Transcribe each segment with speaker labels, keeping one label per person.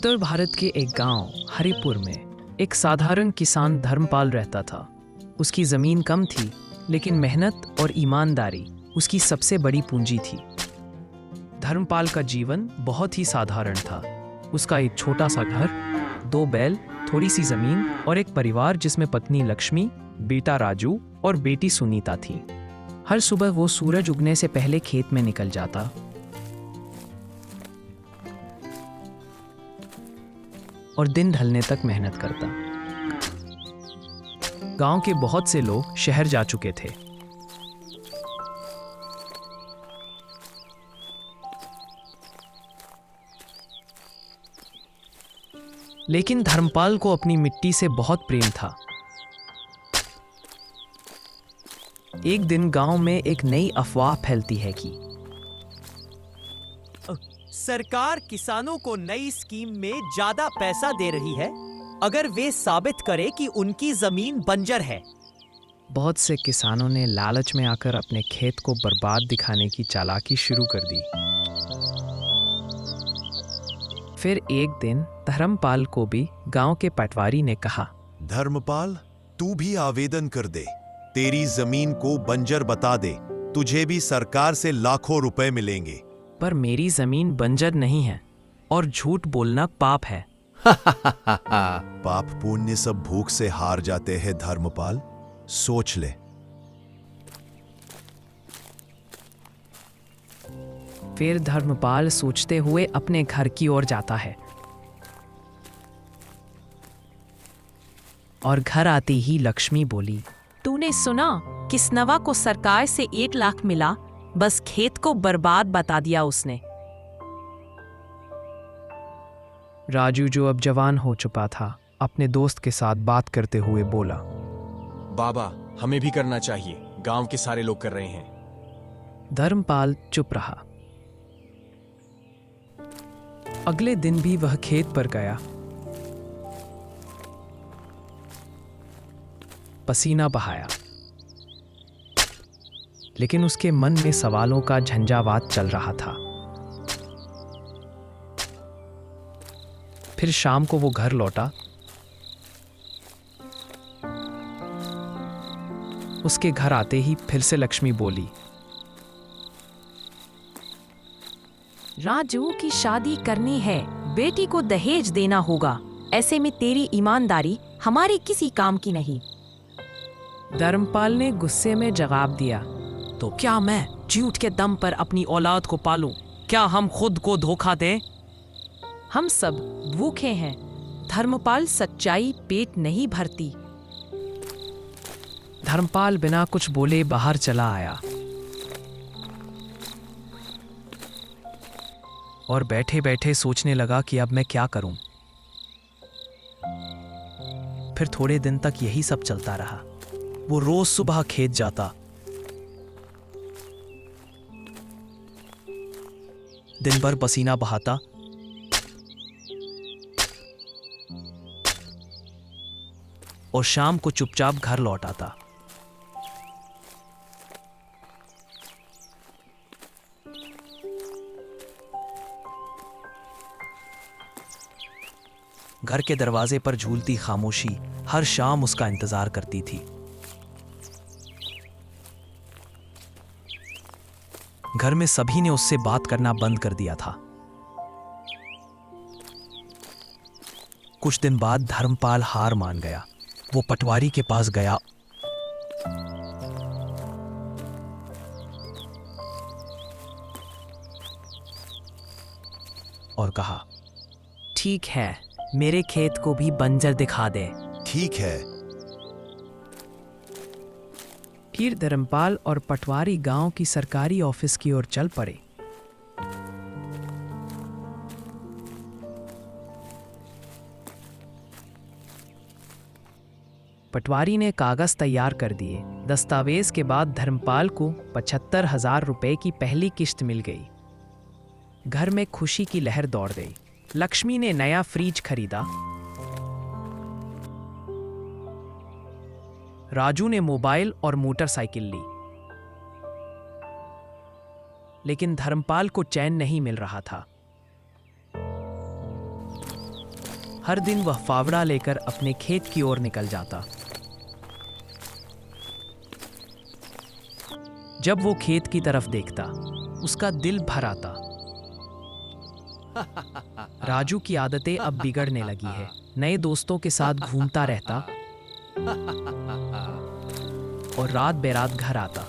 Speaker 1: उत्तर भारत के एक गांव हरिपुर में एक साधारण किसान धर्मपाल रहता था। उसकी जमीन कम थी, लेकिन मेहनत और ईमानदारी उसकी सबसे बड़ी पूंजी थी। धर्मपाल का जीवन बहुत ही साधारण था। उसका एक छोटा सा घर, 2 बैल, थोड़ी सी जमीन और एक परिवार जिसमें पत्नी लक्ष्मी, बेटा राजू और बेटी सुनीता थी। हर सुबह वो सूरज उगने से पहले खेत में निकल जाता और दिन ढलने तक मेहनत करता। गांव के बहुत से लोग शहर जा चुके थे। लेकिन धर्मपाल को अपनी मिट्टी से बहुत प्रेम था। एक दिन गांव में एक नई अफवाह फैलती है कि
Speaker 2: सरकार किसानों को नई स्कीम में ज्यादा पैसा दे रही है अगर वे साबित करें कि उनकी जमीन बंजर है।
Speaker 1: बहुत से किसानों ने लालच में आकर अपने खेत को बर्बाद दिखाने की चालाकी शुरू कर दी। फिर एक दिन धर्मपाल को भी गांव के पटवारी ने कहा,
Speaker 3: धर्मपाल, तू भी आवेदन कर दे, तेरी जमीन को बंजर बता दे, तुझे भी सरकार से लाखों रुपए मिलेंगे।
Speaker 1: पर मेरी जमीन बंजर नहीं है और झूठ बोलना पाप है।
Speaker 3: पाप पुण्य सब भूख से हार जाते हैं धर्मपाल, सोच ले।
Speaker 1: फिर धर्मपाल सोचते हुए अपने घर की ओर जाता है और घर आते ही लक्ष्मी बोली,
Speaker 4: तूने सुना किसनवा को सरकार से 1 लाख मिला, बस खेत को बर्बाद बता दिया उसने।
Speaker 1: राजू, जो अब जवान हो चुका था, अपने दोस्त के साथ बात करते हुए बोला,
Speaker 5: बाबा, हमें भी करना चाहिए, गांव के सारे लोग कर रहे हैं।
Speaker 1: धर्मपाल चुप रहा। अगले दिन भी वह खेत पर गया। पसीना बहाया, लेकिन उसके मन में सवालों का झंझावात चल रहा था। फिर शाम को वो घर लौटा। उसके घर आते ही फिर से लक्ष्मी बोली,
Speaker 4: राजू की शादी करनी है, बेटी को दहेज देना होगा, ऐसे में तेरी ईमानदारी हमारे किसी काम की नहीं।
Speaker 1: धर्मपाल ने गुस्से में जवाब दिया,
Speaker 4: तो क्या मैं झूठ के दम पर अपनी औलाद को पालूं? क्या हम खुद को धोखा दें? हम सब भूखे हैं। धर्मपाल, सच्चाई पेट नहीं भरती।
Speaker 1: धर्मपाल बिना कुछ बोले बाहर चला आया और बैठे बैठे सोचने लगा कि अब मैं क्या करूं। फिर थोड़े दिन तक यही सब चलता रहा। वो रोज सुबह खेत जाता, दिन भर पसीना बहाता और शाम को चुपचाप घर लौट आता। घर के दरवाजे पर झूलती खामोशी हर शाम उसका इंतजार करती थी। घर में सभी ने उससे बात करना बंद कर दिया था। कुछ दिन बाद धर्मपाल हार मान गया। वो पटवारी के पास गया और कहा, ठीक है, मेरे खेत को भी बंजर दिखा दे।
Speaker 3: ठीक है।
Speaker 1: फिर धर्मपाल और पटवारी गांव की सरकारी ऑफिस की ओर चल पड़े। पटवारी ने कागज तैयार कर दिए। दस्तावेज के बाद धर्मपाल को 75,000 रुपए की पहली किश्त मिल गई। घर में खुशी की लहर दौड़ गई। लक्ष्मी ने नया फ्रिज खरीदा, राजू ने मोबाइल और मोटरसाइकिल ली। लेकिन धर्मपाल को चैन नहीं मिल रहा था। हर दिन वह फावड़ा लेकर अपने खेत की ओर निकल जाता। जब वो खेत की तरफ देखता, उसका दिल भर आता। राजू की आदतें अब बिगड़ने लगी है। नए दोस्तों के साथ घूमता रहता और रात बेरात घर आता।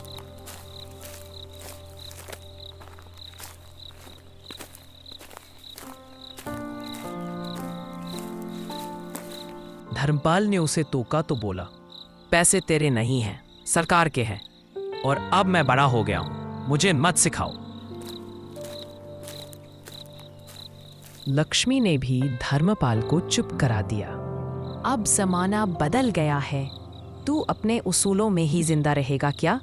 Speaker 1: धर्मपाल ने उसे टोका तो बोला,
Speaker 4: पैसे तेरे नहीं हैं, सरकार के हैं, और अब मैं बड़ा हो गया हूं, मुझे मत सिखाओ।
Speaker 1: लक्ष्मी ने भी धर्मपाल को चुप करा दिया।
Speaker 4: अब जमाना बदल गया है, तू अपने उसूलों में ही जिंदा रहेगा क्या?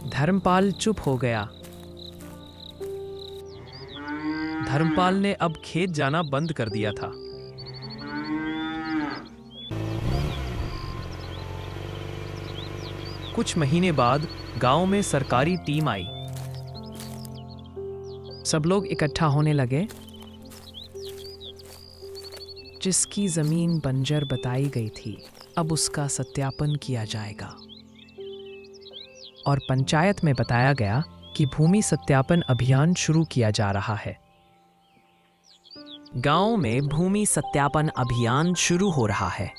Speaker 1: धर्मपाल चुप हो गया। धर्मपाल ने अब खेत जाना बंद कर दिया था। कुछ महीने बाद गांव में सरकारी टीम आई। सब लोग इकट्ठा होने लगे। जिसकी जमीन बंजर बताई गई थी, अब उसका सत्यापन किया जाएगा। और पंचायत में बताया गया कि भूमि सत्यापन अभियान शुरू किया जा रहा है।
Speaker 4: गांव में भूमि सत्यापन अभियान शुरू हो रहा है।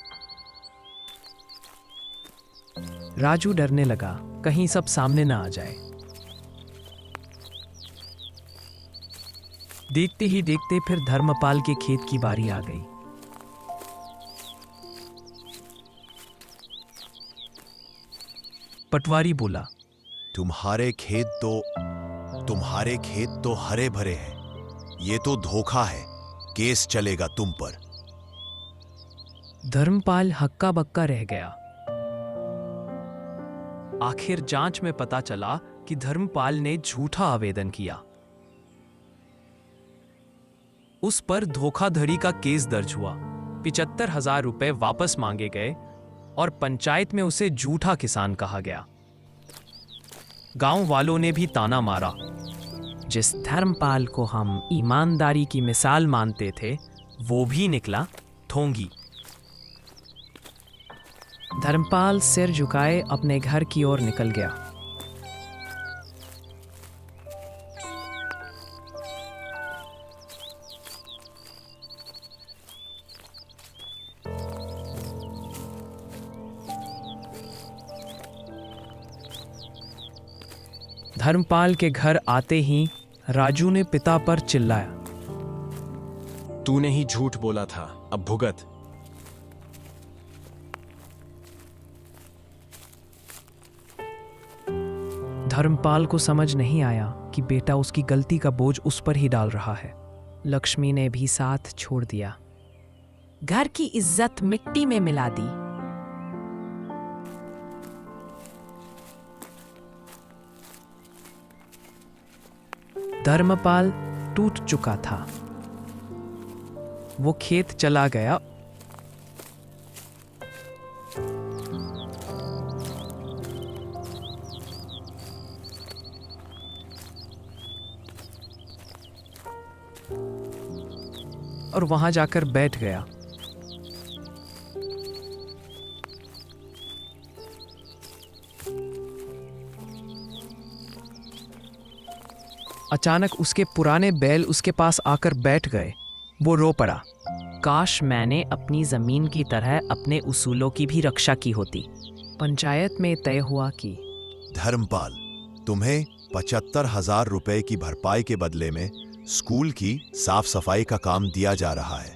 Speaker 1: राजू डरने लगा, कहीं सब सामने ना आ जाए। देखते ही देखते फिर धर्मपाल के खेत की बारी आ गई। पटवारी बोला,
Speaker 3: तुम्हारे खेत तो हरे भरे हैं। ये तो धोखा है, केस चलेगा तुम पर।
Speaker 1: धर्मपाल हक्का बक्का रह गया। आखिर जांच में पता चला कि धर्मपाल ने झूठा आवेदन किया। उस पर धोखाधड़ी का केस दर्ज हुआ। 75,000 रुपए वापस मांगे गए और पंचायत में उसे झूठा किसान कहा गया। गांव वालों ने भी ताना मारा। जिस धर्मपाल को हम ईमानदारी की मिसाल मानते थे, वो भी निकला ढोंगी। धर्मपाल सिर झुकाए अपने घर की ओर निकल गया। धर्मपाल के घर आते ही राजू ने पिता पर चिल्लाया,
Speaker 5: तूने ही झूठ बोला था, अब भुगत।
Speaker 1: धर्मपाल को समझ नहीं आया कि बेटा उसकी गलती का बोझ उस पर ही डाल रहा है। लक्ष्मी ने भी साथ छोड़ दिया।
Speaker 4: घर की इज्जत मिट्टी में मिला दी।
Speaker 1: धर्मपाल टूट चुका था। वो खेत चला गया और वहां जाकर बैठ गया। अचानक उसके पुराने बैल उसके पास आकर बैठ गए। वो रो पड़ा,
Speaker 4: काश मैंने अपनी जमीन की तरह अपने उसूलों की भी रक्षा की होती।
Speaker 1: पंचायत में तय हुआ कि
Speaker 3: धर्मपाल, तुम्हें 75,000 रुपए की भरपाई के बदले में स्कूल की साफ सफाई का काम दिया जा रहा है।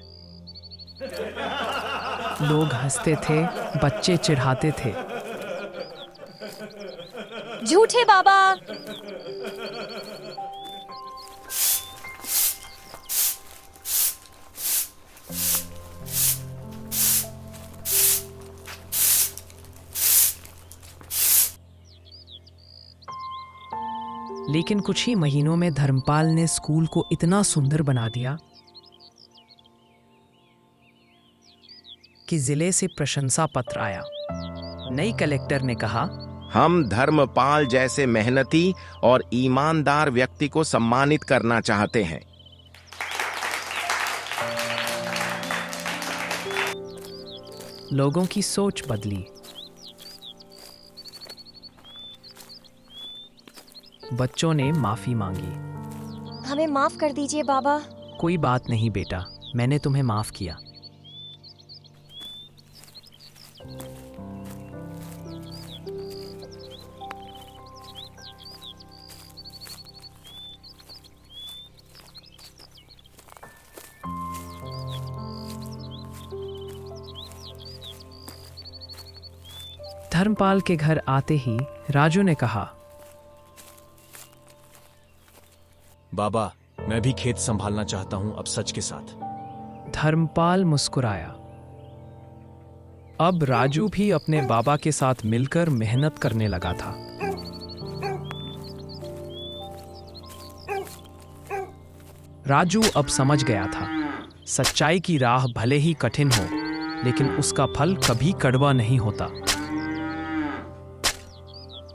Speaker 1: लोग हंसते थे, बच्चे चिढ़ाते थे।
Speaker 6: झूठे बाबा।
Speaker 1: लेकिन कुछ ही महीनों में धर्मपाल ने स्कूल को इतना सुंदर बना दिया कि जिले से प्रशंसा पत्र आया। नई कलेक्टर ने कहा,
Speaker 7: हम धर्मपाल जैसे मेहनती और ईमानदार व्यक्ति को सम्मानित करना चाहते हैं।
Speaker 1: लोगों की सोच बदली। बच्चों ने माफी मांगी।
Speaker 6: हमें माफ कर दीजिए बाबा।
Speaker 1: कोई बात नहीं बेटा, मैंने तुम्हें माफ किया। धर्मपाल के घर आते ही राजू ने कहा,
Speaker 5: बाबा, मैं भी खेत संभालना चाहता हूं, अब सच के साथ।
Speaker 1: धर्मपाल मुस्कुराया। अब राजू भी अपने बाबा के साथ मिलकर मेहनत करने लगा था। राजू अब समझ गया था, सच्चाई की राह भले ही कठिन हो, लेकिन उसका फल कभी कड़वा नहीं होता।